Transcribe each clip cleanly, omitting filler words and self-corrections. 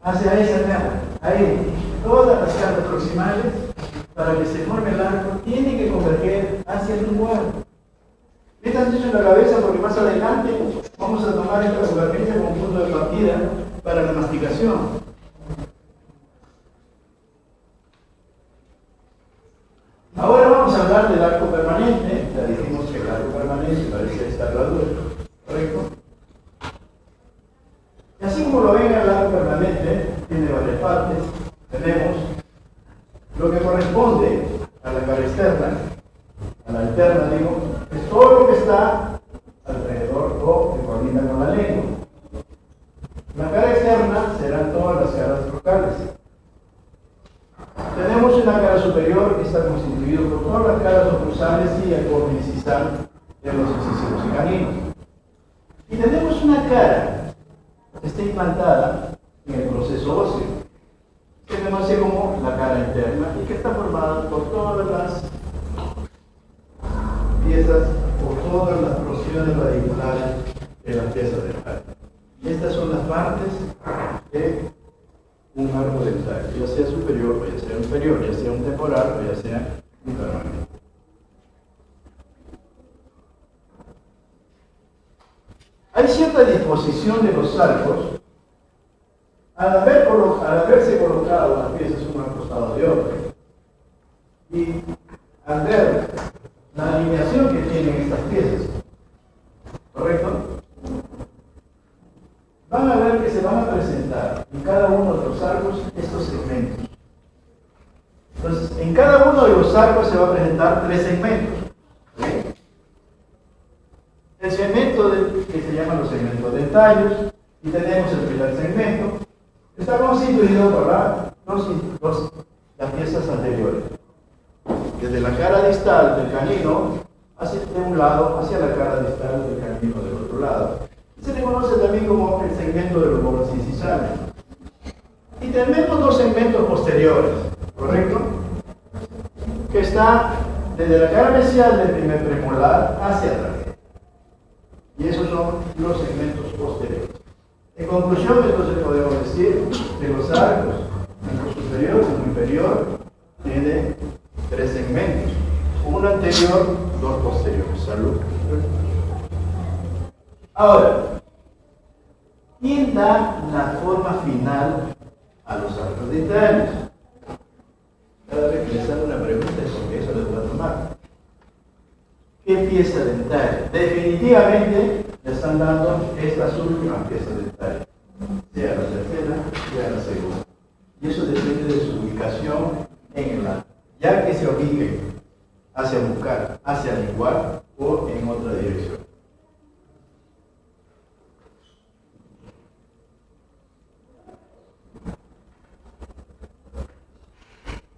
hacia esa cara. Ahí, todas las caras proximales, para que se forme el arco, tienen que converger hacia el lugar. Metan eso en la cabeza porque más adelante vamos a tomar esta convergencia como punto de partida para la masticación. Ahora vamos a hablar del arco permanente. Ya dijimos que el arco permanente parece estar duro, ¿correcto? Y así como lo ven, el arco permanente tiene varias partes. Tenemos lo que corresponde a la cara externa, a la interna, digo, es todo lo que está alrededor o que colinda con la lengua. La cara externa serán todas las caras trocales. Tenemos una cara superior que está constituida por todas las caras oclusales y el corte incisal de los incisivos y caninos. Y tenemos una cara que está implantada en el proceso óseo, que se conoce como la cara interna y que está formada por todas las piezas o todas las porciones radiculares de las piezas dentales. Y estas son las partes de un arco dental, ya sea superior o ya sea inferior, ya sea un temporal o ya sea un permanente. Hay cierta disposición de los arcos al haberse colocado las piezas uno al costado de otro y al ver la alineación que tienen estas piezas, ¿correcto? Van a ver que se van a presentar en cada uno de los arcos estos segmentos. Entonces, en cada uno de los arcos se va a presentar 3 segmentos. ¿Sí? El segmento que se llaman los segmentos dentarios, y tenemos el primer segmento, está constituido por las piezas anteriores. Desde la cara distal del canino, de un lado, hacia la cara distal del canino del otro lado. Se le conoce también como el segmento de los bordes incisales. Y tenemos 2 segmentos posteriores, ¿correcto? Que está desde la cara mesial del primer premolar hacia atrás. Y esos son los segmentos posteriores. En conclusión, entonces podemos decir que los arcos, tanto superior como inferior, tienen 3 segmentos. Uno anterior, 2 posteriores. Salud. Ahora, ¿quién da la forma final a los arcos dentarios? Cada vez que les hago una pregunta es porque eso les va a tomar. ¿Qué pieza dentaria? Definitivamente le están dando estas últimas piezas dentarias, sea la tercera, sea la segunda. Y eso depende de su ubicación en el arco, ya que se ubique hacia buscar, hacia lingual o en otra dirección.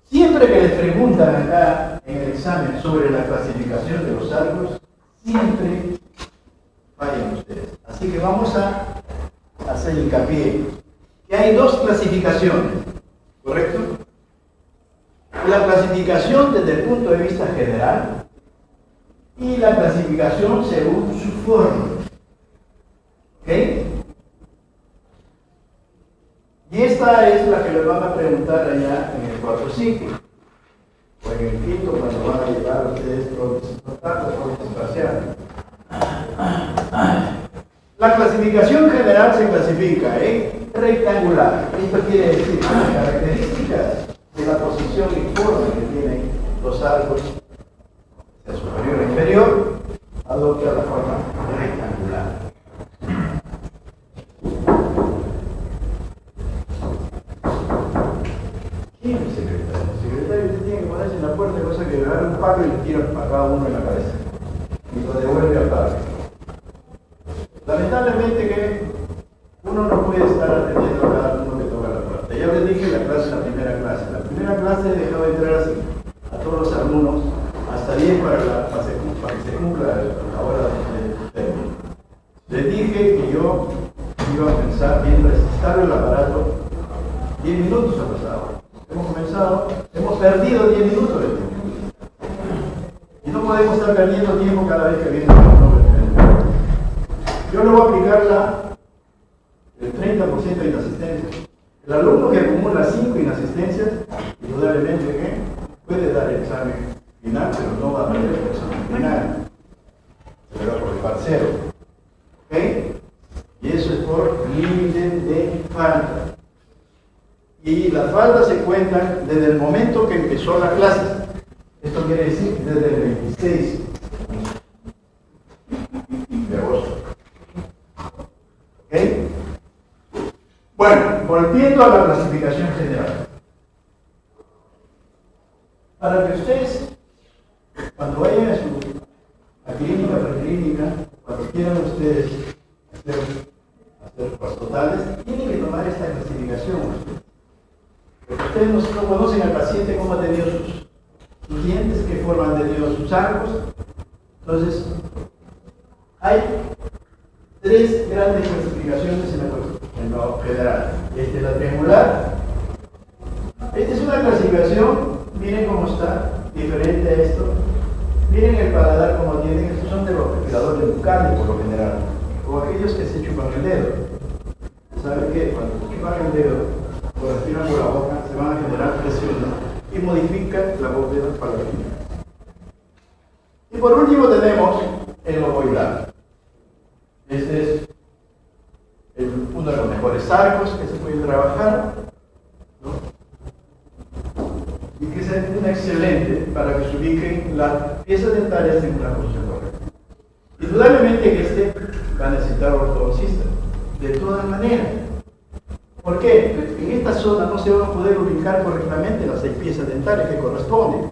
Siempre que les preguntan acá en el examen sobre la clasificación de los arcos, siempre fallan ustedes. Así que vamos a hacer hincapié que hay 2 clasificaciones, ¿correcto? La clasificación desde el punto de vista general y la clasificación según su forma. ¿Ok? Y esta es la que les van a preguntar allá en el 4-5 o en el 5 cuando van a llevar a ustedes prótesis totales, prótesis parciales. La clasificación general se clasifica en rectangular. Esto quiere decir que las características de la posición y forma que tienen los arcos, sea superior o inferior, adopta la forma rectangular. ¿Quién es el secretario? El secretario tiene que ponerse en la puerta, cosa que le dan un palo y le tiran para cada uno en la cabeza y lo devuelve al parque. Lamentablemente que uno no puede estar atendiendo a cada uno que toca la puerta. Ya les dije la primera clase. La primera clase dejaba entrar así a todos los alumnos hasta 10 para que se cumpla la hora de término. Les dije que yo iba a pensar mientras instalo el aparato 10 minutos ha pasado. Hemos comenzado, hemos perdido 10 minutos de tiempo. Y no podemos estar perdiendo tiempo cada vez que viene un nuevo. Yo le voy a aplicar el 30% de inasistencia. El alumno que acumula 5 inasistencias, indudablemente que puede dar el examen final, pero no va a perder el examen final. Se le va a colocar 0. ¿Ok? Y eso es por límite de falta. Y las faltas se cuentan desde el momento que empezó la clase. Esto quiere decir desde el 26 de agosto. ¿Ok? Bueno, volviendo a la clasificación general. Para que ustedes, cuando vayan a su clínica, preclínica, cuando quieran ustedes hacer pruebas totales, tienen que tomar esta clasificación. Porque ustedes no conocen al paciente cómo ha tenido sus dientes, qué forma han tenido sus arcos. Entonces, hay 3 grandes clasificaciones en lo general. Esta es la triangular. Esta es una clasificación, miren cómo está, diferente a esto. Miren el paladar como tienen, estos son de los respiradores bucales por lo general, o aquellos que se chupan el dedo. ¿Saben qué? Cuando se chupan el dedo o respiran por la boca, se van a generar presiones y modifican la bóveda palatina. Y por último tenemos el ovoidal. Este es uno de los mejores arcos que se pueden trabajar, ¿no? Y que es un excelente para que se ubiquen las piezas dentarias en una posición correcta. Indudablemente que este va a necesitar ortodoncista, de todas maneras. ¿Por qué? En esta zona no se van a poder ubicar correctamente las 6 piezas dentarias que corresponden.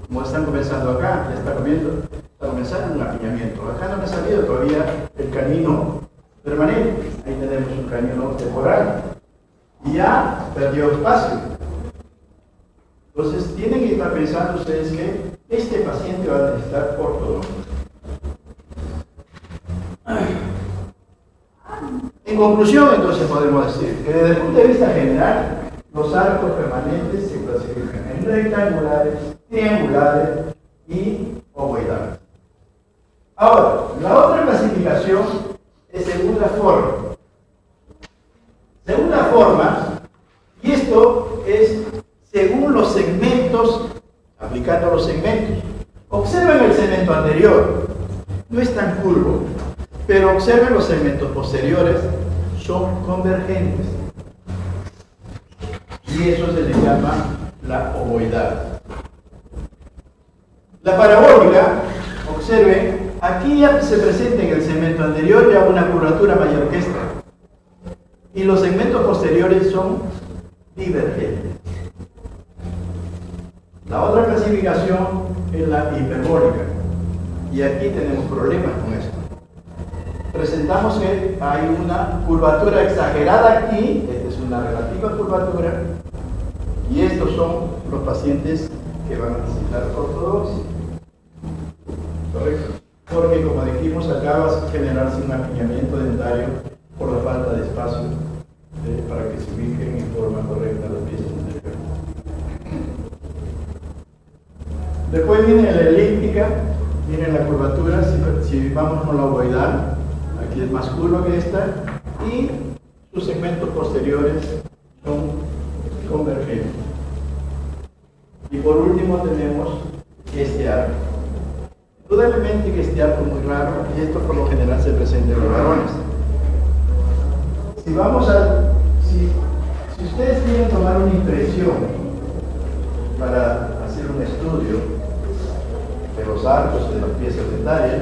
Como están comenzando acá, ya está comenzando un apiñamiento. Acá no me ha salido todavía el canino permanente. Ahí tenemos un canino temporal. Y ya perdió espacio. Entonces, tienen que estar pensando ustedes que este paciente va a necesitar ortodoncia. En conclusión, entonces, podemos decir que desde el punto de vista general, los arcos permanentes se clasifican en rectangulares, triangulares y ovoidales. Ahora, la otra clasificación es segunda forma. Segunda forma, y esto es según los segmentos, aplicando los segmentos. Observen el segmento anterior, no es tan curvo, pero observen los segmentos posteriores, son convergentes. Y eso se le llama la ovoidal. La parabólica, observen, aquí ya se presenta en el segmento anterior ya una curvatura mayor que esta. Y los segmentos posteriores son divergentes. La otra clasificación es la hiperbólica. Y aquí tenemos problemas con esto. Presentamos que hay una curvatura exagerada aquí, esta es una relativa curvatura, y estos son los pacientes que van a necesitar ortodoncia. ¿Correcto? Porque como dijimos, acá va a generarse un apiñamiento dentario por la falta de espacio para que se ubiquen en forma correcta las piezas dentarias. Después viene la elíptica, miren la curvatura, si vamos con la ovoidal, aquí es más curva que esta, y sus segmentos posteriores son convergentes. Y por último tenemos este arco. Indudablemente que este arco es muy raro, y esto por lo general se presenta en los varones. Si ustedes quieren tomar una impresión para hacer un estudio de los arcos de las piezas dentarias,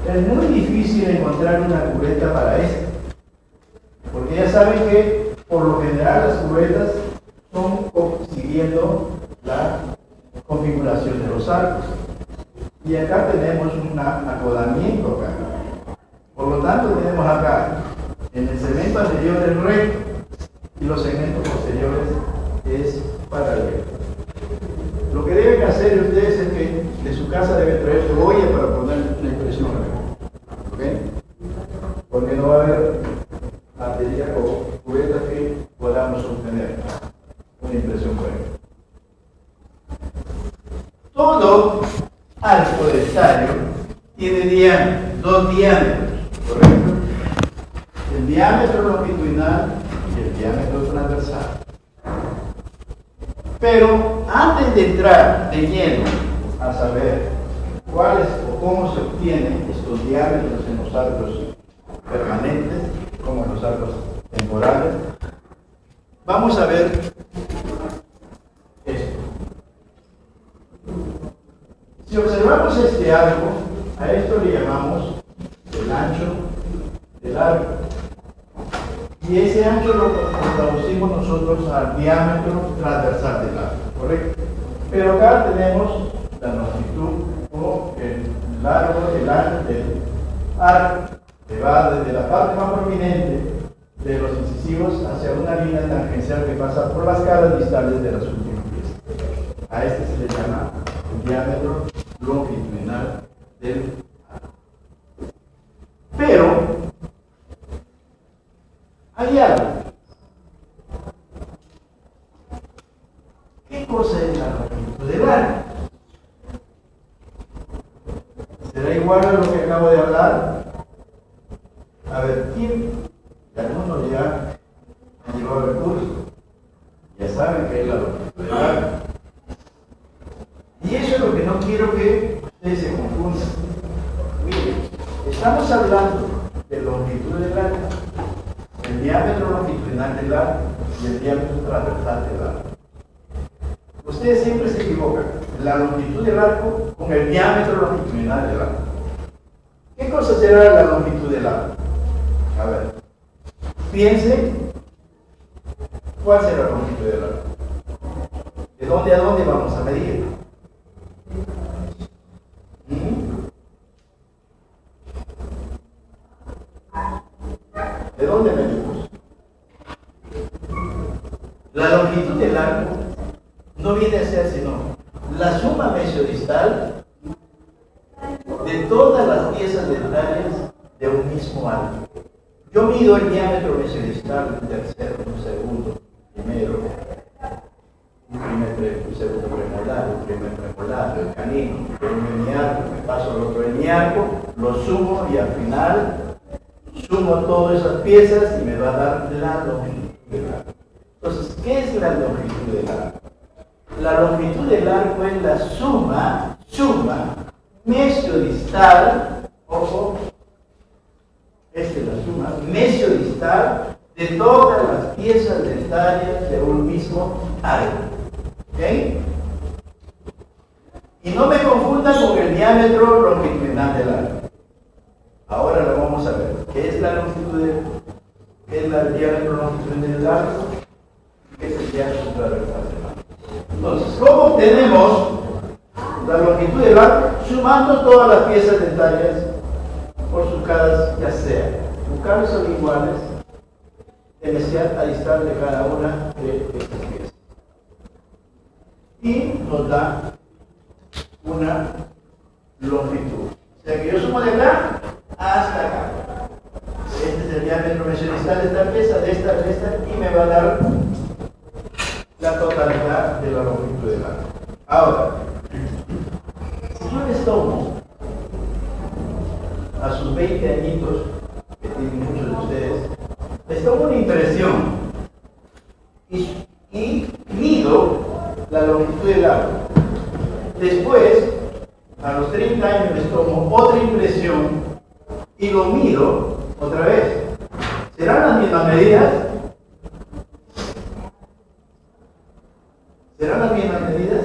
es muy difícil encontrar una cubeta para esto, porque ya saben que por lo general las cubetas son siguiendo la configuración de los arcos, y acá tenemos un acodamiento acá. Por lo tanto tenemos acá en el segmento anterior es recto y los segmentos posteriores es paralelo. Lo que deben hacer ustedes es que de su casa deben traer su olla para poner una impresión acá. ¿Ok? Porque no va a haber batería o cubetas que podamos obtener una impresión correcta. Todo arco dentario tiene dos diámetros, ¿correcto? El diámetro longitudinal y el el diámetro transversal. Pero antes de entrar de lleno a saber cuáles o cómo se obtienen estos diámetros en los arcos permanentes, como en los arcos temporales, vamos a ver esto. Si observamos este arco, a esto le llamamos el ancho del arco. Y ese ancho lo traducimos nosotros al diámetro transversal del arco, ¿correcto? Pero acá tenemos la longitud o el largo del ancho del arco, que va desde la parte más prominente de los incisivos hacia una línea tangencial que pasa por las caras distales de las últimas piezas. A este se le llama el diámetro longitudinal del arco. Pero hay algo. ¿Qué cosa es la longitud del arco? ¿Será igual a lo que acabo de hablar? A ver, ¿quién? Algunos ya han llevado el curso. Ya saben qué es la longitud del arco. Y eso es lo que no quiero que ustedes se confundan. Miren, estamos hablando de longitud del arco, el diámetro longitudinal del arco y el diámetro transversal del arco. Ustedes siempre se equivocan. La longitud del arco con el diámetro longitudinal del arco. ¿Qué cosa será la longitud del arco? A ver, piensen, ¿cuál será la longitud del arco? ¿De dónde a dónde vamos a medir? ¿De dónde medimos? La longitud del arco no viene a ser sino la suma mesiodistal de todas las piezas dentarias de un mismo arco. Yo mido el diámetro mesiodistal, un tercero, un segundo, primero, un segundo premolar, un primer premolar, el canino, un hemiarco, me paso al otro hemiarco, lo sumo y al final sumo todas esas piezas y me va a dar la longitud del arco. Entonces, ¿qué es la longitud del arco? La longitud del arco es la suma mesiodistal, ojo, esta es la suma mesiodistal de todas las piezas dentarias de un mismo arco. ¿Ok? Y no me confundan con el diámetro longitudinal del arco. Ahora lo vamos a ver. ¿Qué es la longitud del arco? ¿Qué es el diámetro longitudinal del arco? ¿Qué es el diámetro transversal del arco? Entonces, ¿cómo obtenemos la longitud del arco? Sumando todas las piezas dentarias por sus caras, ya sea bucales o linguales, inicial a distal de cada una de estas piezas. Y nos da una longitud. O sea que yo sumo de acá hasta acá. Este es el diámetro mesiodistal de esta pieza, de esta, y me va a dar la totalidad de la longitud del arco. Ahora, si yo les tomo a sus 20 añitos, que tienen muchos de ustedes, les tomo una impresión y mido la longitud del arco. Después, a los 30 años les tomo otra impresión y lo mido otra vez. ¿Serán las mismas medidas? ¿Serán las mismas medidas?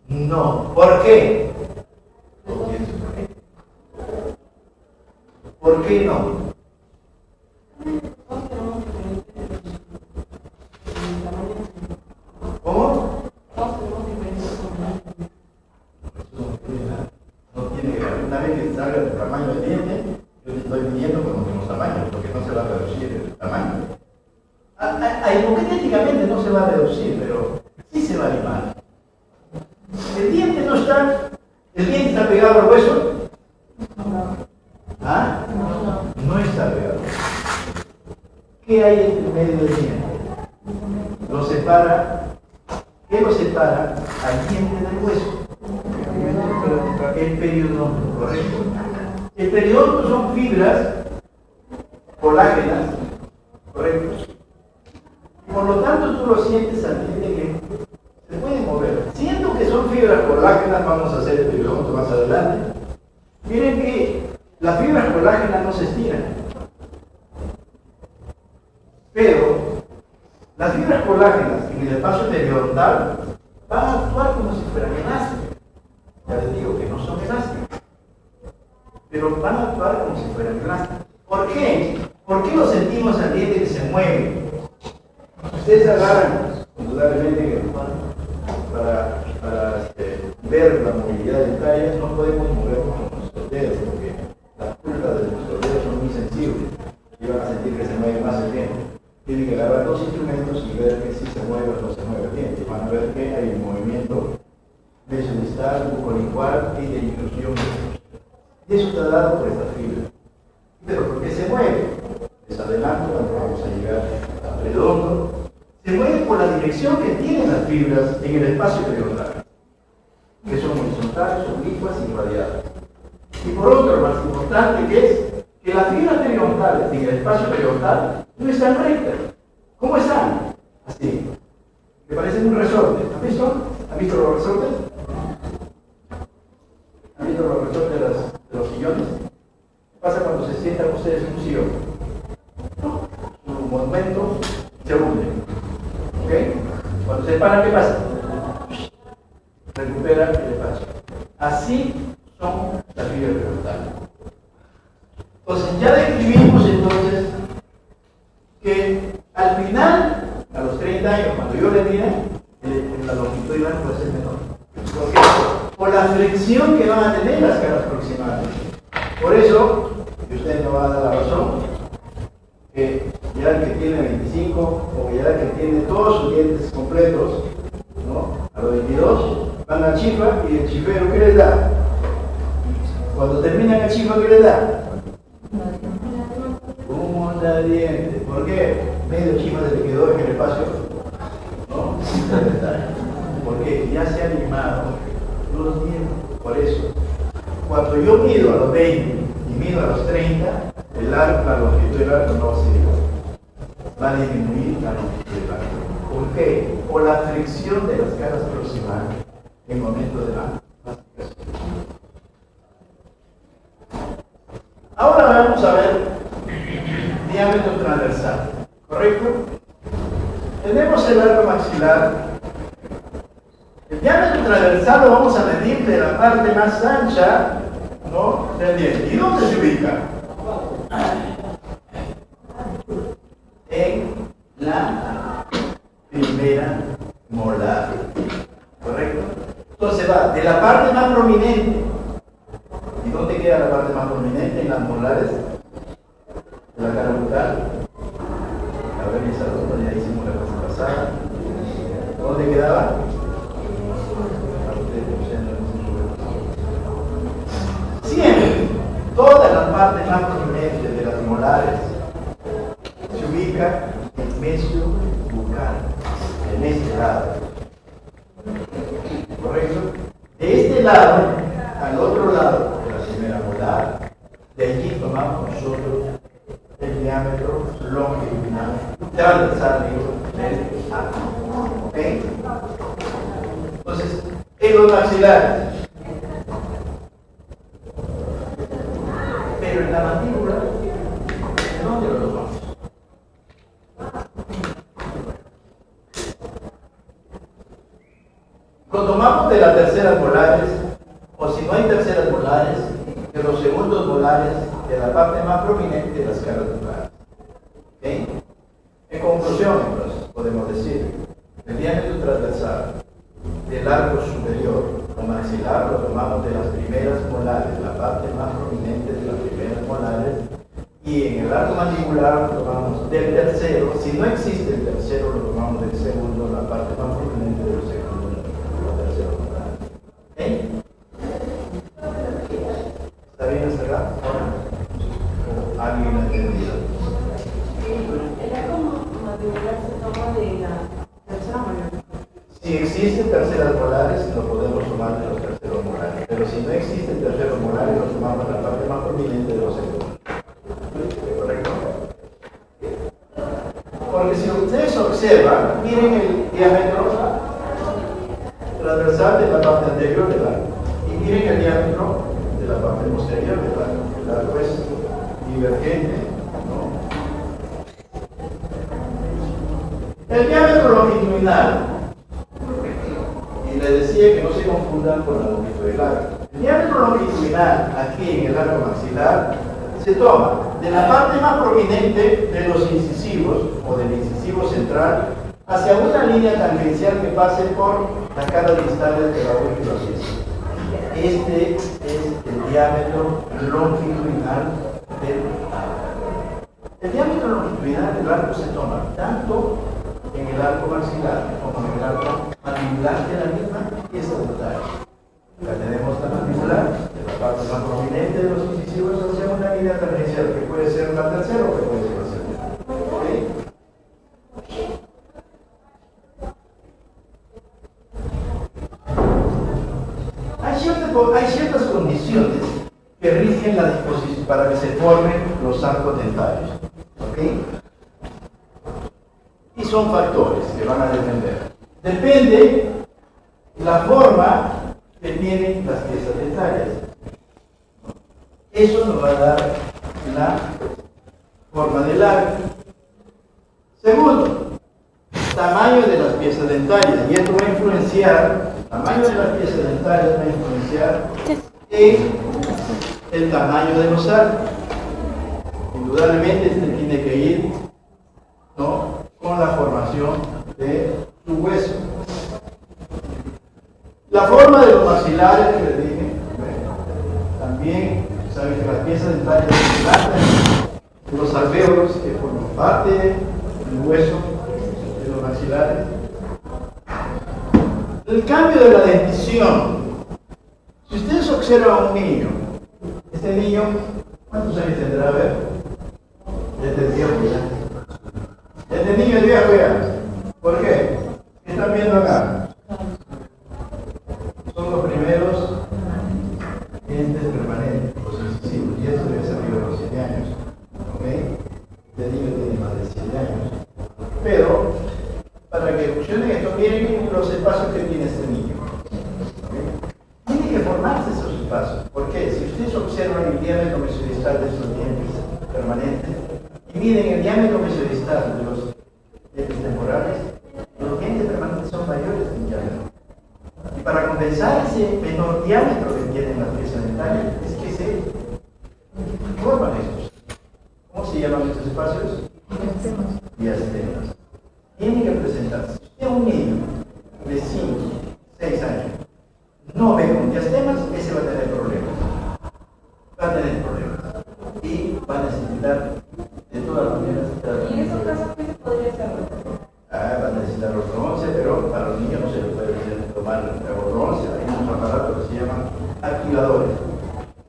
No. ¿Por qué? ¿Por qué no? ¿Cómo? No tiene que ver. Una vez que salga el tamaño del diente, yo te estoy midiendo con los mismos tamaños, porque no se va a reducir el tamaño. Hipotéticamente no se va a reducir, pero sí se va a limar. El diente no está. ¿El diente está pegado al hueso? ¿Ah? No está pegado. ¿Qué hay entre medio del diente? Lo separa. ¿Qué lo separa al diente del hueso? El periodonto, correcto. El periodonto son fibras colágenas, correcto, tú lo sientes al nivel que se pueden mover. Siendo que son fibras colágenas, vamos a hacer el periodonto más adelante. Miren que las fibras colágenas no se estiran. Pero las fibras colágenas en el espacio periodontal van a actuar como si fueran elásticas. Ya les digo que no son elásticas, pero van a actuar como si fueran elásticas. ¿Por qué? ¿Por qué lo sentimos al diente que se mueve? Ustedes agarran, indudablemente, para ver la movilidad dentaria, no podemos movernos con nuestros dedos, porque las puntas de nuestros dedos son muy sensibles y van a sentir que se mueve más el diente. Tienen que agarrar dos instrumentos y ver que si se mueve o no se mueve el diente. Van a ver que hay un movimiento mesodistal, bucolingual y de inclusión. Y eso está dado por esta fibra. Pero ¿por qué se mueve? Les adelanto cuando vamos a llegar a redondo. Se mueve por la dirección que tienen las fibras en el espacio periodontal, que son horizontales, oblicuas y radiales. Y por otro, lo más importante que es que las fibras periodontales en el espacio periodontal no están rectas. ¿Cómo están? Así. Que parecen un resorte. ¿Han visto? ¿Han visto los resortes? ¿Han visto los resortes de los sillones? ¿Qué pasa cuando se sientan ustedes en un sillón? Su movimiento se hunde. ¿Ok? Cuando se paran, ¿qué pasa? Recupera el espacio. Así son las fibras periodontales. Entonces, ya describimos entonces que al final, a los 30 años, cuando yo le diga, la longitudinal puede ser menor. ¿Por qué? Por la flexión que van a tener las caras proximales. Por eso, y usted me va a dar la razón, que ya el que tiene 25 o ya el que tiene todos sus dientes completos, ¿no? A los 22, van a chifa y el chifero, ¿qué les da? Cuando terminan el chifa, ¿qué les da? Un montadiente. ¿Por qué? Medio chifa se le quedó en el espacio, ¿no? Porque ya se ha animado los dientes. Por eso, cuando yo mido a los 20 y mido a los 30, el arco, la longitud del arco no va a ser igual. Va a disminuir la longitud del arco. ¿Por qué? Por la fricción de las caras proximales en el momento de la masticación. Ahora vamos a ver diámetro transversal, ¿correcto? Tenemos el arco maxilar. El diámetro transversal lo vamos a medir de la parte más ancha, ¿no?, del diente. ¿Y dónde se ubica? En la primera molar, ¿correcto? Entonces va de la parte más prominente. ¿Y dónde queda la parte más prominente? En las molares de la cara bucal. A ver, esa dos, ya hicimos la clase pasada. ¿Dónde quedaba? Siempre, todas las partes más prominentes de las molares se ubican en medio bucal, en este lado. ¿Correcto? De este lado al otro lado de la primera molar, de allí tomamos nosotros el diámetro longitudinal transversal del arco. ¿Ok? Entonces, en los maxilares, pero en la mandíbula, ¿de dónde lo tomamos? Lo tomamos de las terceras molares, o si no hay terceras molares, de los segundos molares de la parte más prominente de las caras bucales. ¿Okay? En conclusión, entonces, podemos decir, el diámetro transversal del arco superior o maxilar lo tomamos de las primeras molares, la parte más prominente de las primeras molares, y en el arco mandibular lo tomamos del tercero. Si no existe el tercero, lo tomamos del segundo, la parte más prominente del segundo, la tercera molar. ¿Okay? ¿Está bien hasta acá? ¿O alguien ha entendido? El arco mandibular se toma de la tercera molar. Si existen terceras molares, lo podemos tomar de los terceros molares. Pero si no existen terceros molares, lo tomamos de la parte más prominente de los segundos. ¿Correcto? Porque si ustedes observan, miren el diámetro transversal de la parte anterior del arco y miren el diámetro de la parte posterior del arco. El arco es divergente, ¿no? El diámetro longitudinal, y les decía que no se confundan con la longitud del arco. El diámetro longitudinal aquí en el arco maxilar se toma de la parte más prominente de los incisivos o del incisivo central hacia una línea tangencial que pase por las caras distales de la última pieza. Este es el diámetro longitudinal del arco. El diámetro longitudinal del arco se toma tanto en el arco maxilar como en el arco mandibular de la misma pieza dental. Acá tenemos la mandibular, de la parte más prominente de los incisivos hacia una línea tangencial que puede ser la tercera o que puede ser la segunda. ¿Okay? Hay ciertas condiciones que rigen la disposición para que se formen los arcos dentarios. ¿Okay? Y son factores que van a depender. Depende la forma que tienen las piezas dentarias. Eso nos va a dar la forma del arco. Segundo, tamaño de las piezas dentarias. Y esto va a influenciar, el tamaño de las piezas dentarias va a influenciar en el tamaño de los arcos. Indudablemente este tiene que ir, ¿no?, con la formación de su hueso. La forma de los maxilares que les dije, bueno, también saben que las piezas dentarias se tratan de los alvéolos que forman parte del hueso de los maxilares. El cambio de la dentición. Si ustedes observan a un niño, este niño, ¿cuántos años tendrá? A ver, desde el viejo ya. Este niño es viejo ya. ¿Por qué? ¿Qué están viendo acá? Son los primeros dientes permanentes, los incisivos, y esto debe ser arriba de los 7 años. ¿Ok? Este niño tiene más de 7 años. Pero, para que funcione esto, miren los espacios que tiene este niño. ¿Okay? Tiene que formarse esos espacios. ¿Por qué? Si ustedes observan el diámetro mesodistal de estos dientes permanentes, y miren el diámetro mesodistal de los dientes temporales, los dientes permanentes son mayores en diámetro. Y para compensar ese menor diámetro que tienen las piezas dentarias, es que se forman estos. ¿Cómo se llaman estos espacios? Diastemas. Tienen que presentarse. Si un niño de 5, 6 años no ve con diastemas, ese va a tener problemas. Va a tener problemas. Y va a necesitar, de todas maneras, ¿Y en esos casos qué se podría hacer? va a necesitar ortodoncia, pero para los niños no se les puede tomar ortodoncia. Hay unos aparatos que se llaman activadores,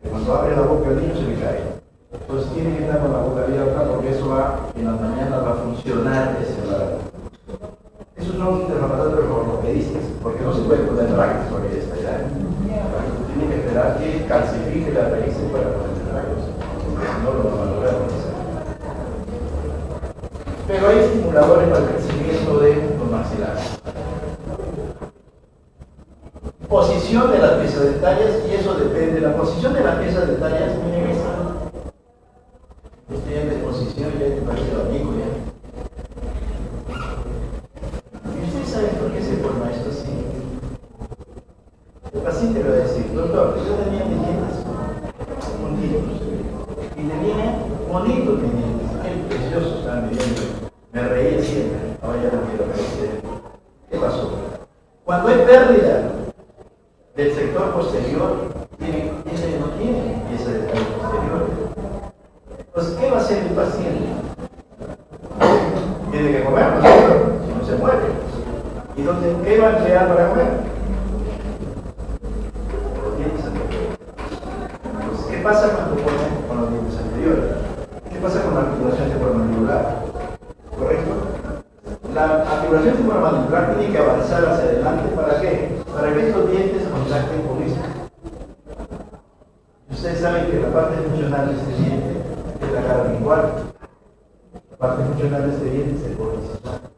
que cuando abre la boca el niño se le cae. Entonces tiene que estar con la boca abierta porque eso va, en las mañanas va a funcionar ese aparato. Esos son de los aparatos ortopedistas, porque no se puede poner brackets sobre esta ya. Tiene que esperar que calcifique la raíz para poner brackets. No lo van a lograr. Pero hay estimuladores para el crecimiento de los maxilares. Posición de las piezas dentarias, y eso depende. La posición de las piezas dentarias, miren esta. Estoy en disposición, ya te parece lo amigo ya. ¿Y ustedes saben por qué se forma esto así? El paciente le va a decir, doctor, yo tenía mis dientes juntitos y tenía bonitos mis dientes, qué preciosos estaban mis dientes. Me reía siempre, ahora ya no quiero reír. ¿Qué pasó? Cuando hay pérdida del sector posterior, ese no tiene pieza de tallo posterior. Entonces, ¿qué va a hacer el paciente? Tiene que comer, ¿no? Si no se muere. ¿Y qué va a emplear para comer? Los dientes anteriores. Entonces, ¿qué pasa cuando comen con los dientes anteriores? ¿Qué pasa con la articulación temporomandibular? ¿Correcto? La articulación temporomandibular tiene que avanzar hacia adelante. ¿Para qué? Para que estos dientes contacten con esto. Ustedes saben que la parte funcional de este diente es la cara lingual. La parte funcional de este diente dientes se corta y se suelta.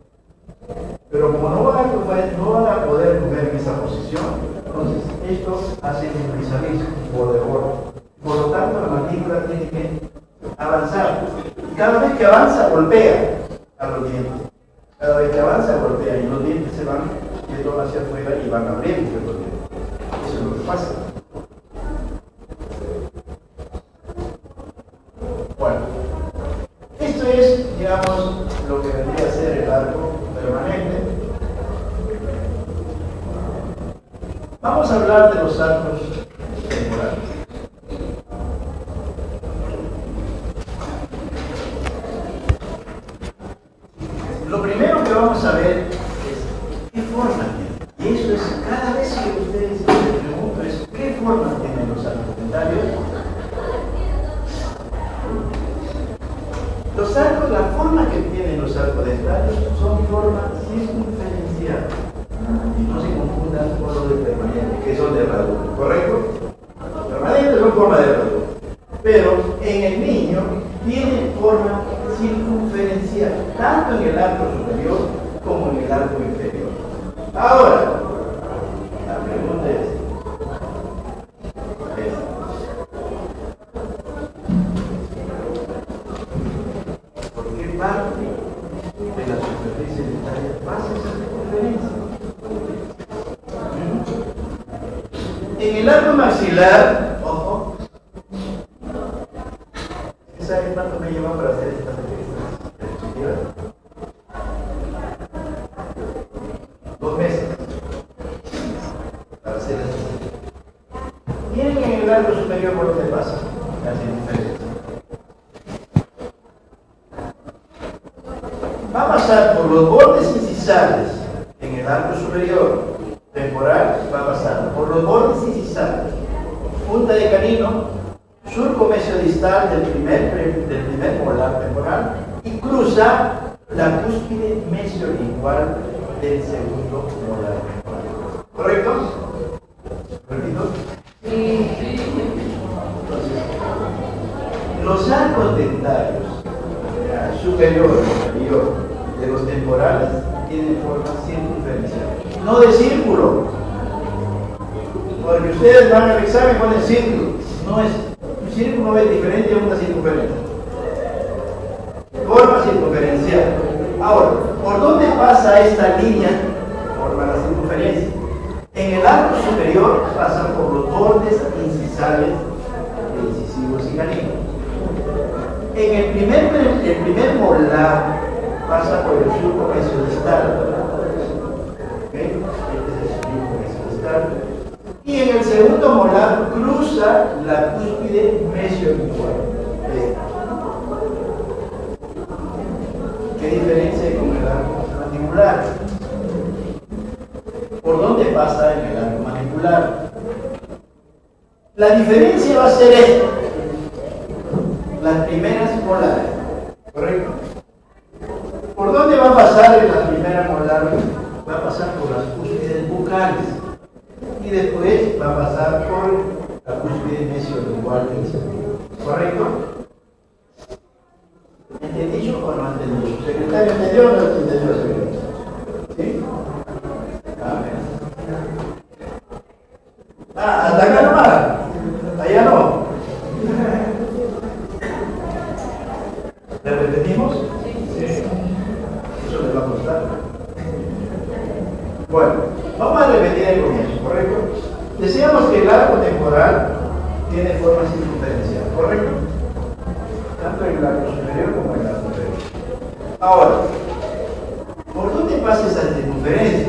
Pero como no van a poder comer en esa posición, entonces esto hace un vis-a-vis por debajo. Por lo tanto, la mandíbula tiene que avanzar. Y cada vez que avanza, golpea a los dientes. Cada vez que avanza, golpea y los dientes se van yendo hacia afuera y van abriendo los dientes. Eso es lo que pasa. Bueno, esto es, digamos, lo que vendría a ser el arco permanente. Vamos a hablar de los arcos temporales. Lo primero que vamos a ver es qué forma tiene. Y eso es, cada vez que ustedes se preguntan, es qué forma tienen los arcos dentarios. Los arcos, la forma que tienen los arcos dentarios son forma circunferencial. Y no se confundan con los de permanente, que son de herradura, ¿correcto? Permanentes son forma de herradura. Pero en el niño tiene forma circunferencial, tanto en el arco superior como en el arco inferior. Ahora, la pregunta es, ¿por qué parte de la superficie dentaria pasa esa circunferencia? En el arco maxilar, ojo, ¿saben cuánto me lleva para hacer esta diapositiva? 2 meses para hacer esto. Miren en el arco superior por dónde pasa la circunferencia. Va a pasar por los bordes incisales en el arco superior temporal, va a pasar por los bordes incisales, punta de canino, surco mesiodistal del primer molar temporal y cruza la cúspide mesiolingual del segundo molar temporal. ¿Correcto? ¿Repito? Sí. Entonces, los arcos dentarios superior y inferior de los temporales tienen forma circunferencial, no de círculo. Porque ustedes van al examen con el círculo, no es. Un círculo es diferente a una circunferencia. Forma circunferencial. Ahora, ¿por dónde pasa esta línea? Forma la circunferencia. En el arco superior pasa por los bordes incisales de incisivos y caninos. En el primer molar pasa por el surco mesiodistal. ¿Okay? Este es el surco mesiodistal. Y en el segundo molar cruza la cúspide mesiolingual. ¿Qué diferencia hay con el arco mandibular? ¿Por dónde pasa en el arco mandibular? La diferencia va a ser esta. Las primeras molares. ¿Correcto? ¿Por dónde va a pasar en la primera molar? Va a pasar por las cúspides bucales. Y después va a pasar por la cúspide mesiolingual del cerebro. ¿Correcto? ¿Entendido o no entendido? ¿Secretario entendió o no entendió, secretario? ¿Sí? Hasta acá nomás. Allá no. ¿Le repetimos? Sí. Eso le va a costar. Bueno, vamos a repetir el comienzo, ¿correcto? Decíamos que el arco temporal tiene forma circunferencial, ¿correcto? Tanto en el arco superior como en el arco inferior. Ahora, ¿por dónde pasa esa circunferencia?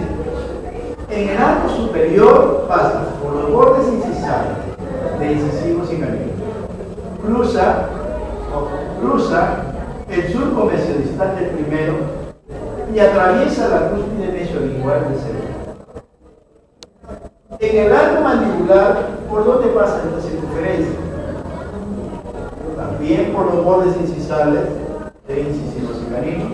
En el arco superior pasa por los bordes incisales de incisivos y caninos. Cruza el surco mesiodistal del primero y atraviesa la cúspide mesiolingual del cerebro. En el arco mandibular, ¿por dónde pasa esta circunferencia? También por los bordes incisales de incisivos y caninos.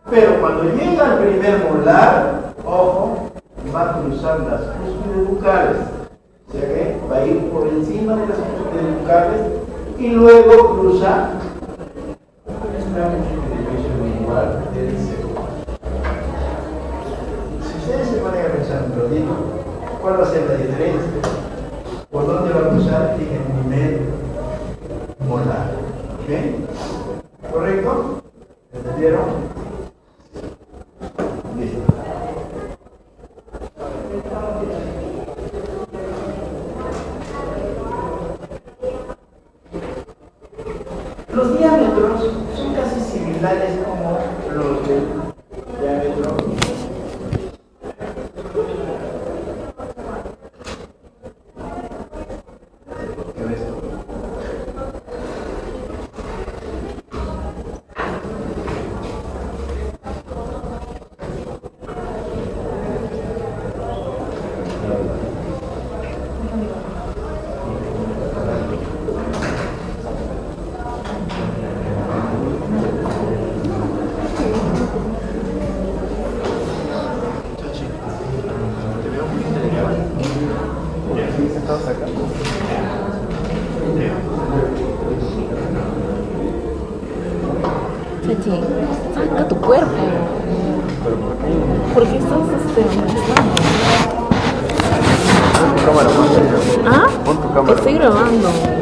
Pero cuando llega al primer molar, ojo, va a cruzar las cúspides bucales. O sea que va a ir por encima de las cúspides bucales y luego cruza la cúspide mesiolingual del ¿Cuál va a ser la diferencia? ¿Por dónde va a cruzar? En el nivel molar. ¿Ok? ¿Correcto? ¿Entendieron? Listo. Los diámetros son casi similares como los del diámetro. ¿Qué ves? Chachi, saca tu cuerpo. ¿Por qué estás molestando? Pon tu cámara, ¿Ah? pon tu cámara. Estoy grabando.